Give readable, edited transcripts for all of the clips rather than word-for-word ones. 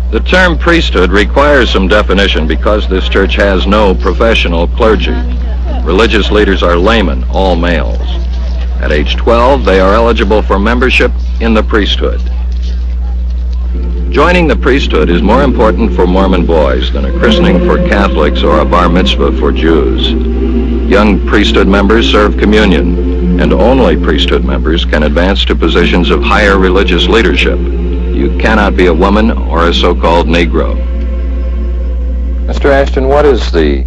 The term priesthood requires some definition because this church has no professional clergy. Religious leaders are laymen, all males. At age 12, they are eligible for membership in the priesthood. Joining the priesthood is more important for Mormon boys than a christening for Catholics or a bar mitzvah for Jews. Young priesthood members serve communion, and only priesthood members can advance to positions of higher religious leadership. You cannot be a woman or a so-called Negro. Mr. Ashton, what is the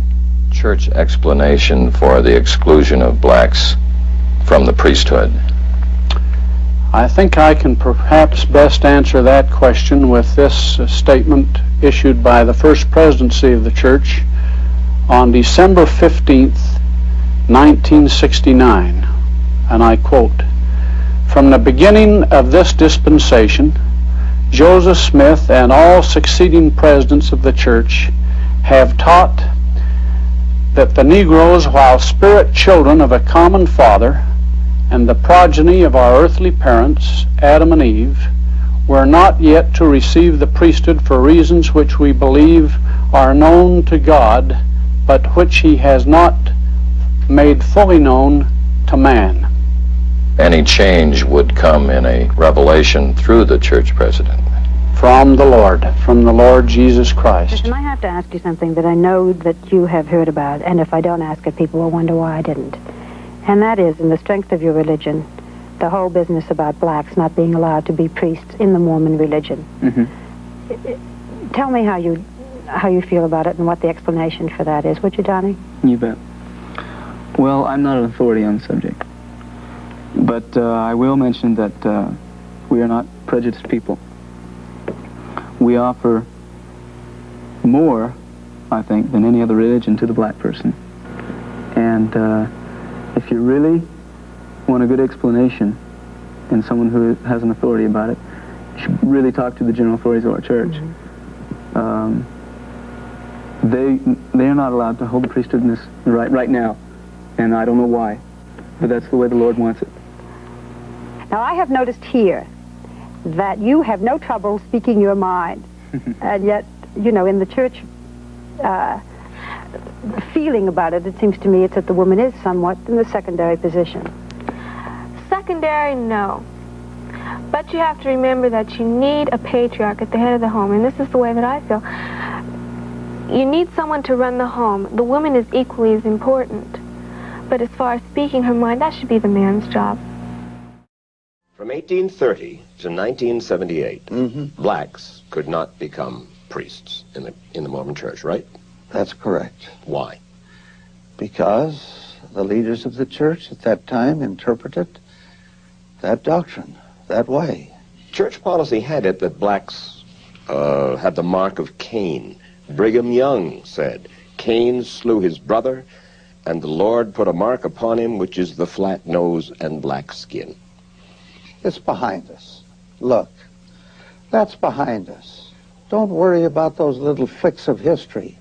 church explanation for the exclusion of blacks from the priesthood? I think I can perhaps best answer that question with this statement issued by the First Presidency of the Church on December 15th, 1969, and I quote, "From the beginning of this dispensation, Joseph Smith and all succeeding presidents of the church have taught that the Negroes, while spirit children of a common father and the progeny of our earthly parents, Adam and Eve, were not yet to receive the priesthood for reasons which we believe are known to God, but which he has not made fully known to man." Any change would come in a revelation through the church president. From the Lord Jesus Christ. Listen, I have to ask you something that I know that you have heard about, and if I don't ask it, people will wonder why I didn't. And that is, in the strength of your religion, the whole business about blacks not being allowed to be priests in the Mormon religion. Mm-hmm. Tell me how you feel about it and what the explanation for that is, would you, Johnny? You bet. Well, I'm not an authority on the subject, but I will mention that we are not prejudiced people. We offer more, I think, than any other religion to the black person. And if you really want a good explanation and someone who has an authority about it, you should really talk to the general authorities of our church. Mm-hmm. They are not allowed to hold the priesthood in this right now, and I don't know why, but that's the way the Lord wants it. Now, I have noticed here that you have no trouble speaking your mind, and yet, you know, in the church feeling about it, it seems to me it's that the woman is somewhat in the secondary position. Secondary, no. But you have to remember that you need a patriarch at the head of the home, and this is the way that I feel. You need someone to run the home. The woman is equally as important. But as far as speaking her mind, that should be the man's job. From 1830 to 1978, blacks could not become priests in the Mormon church, right? That's correct. Why? Because the leaders of the church at that time interpreted that doctrine that way. Church policy had it that blacks had the mark of Cain. Brigham Young said, "Cain slew his brother, and the Lord put a mark upon him, which is the flat nose and black skin." It's behind us. Look, that's behind us. Don't worry about those little flicks of history.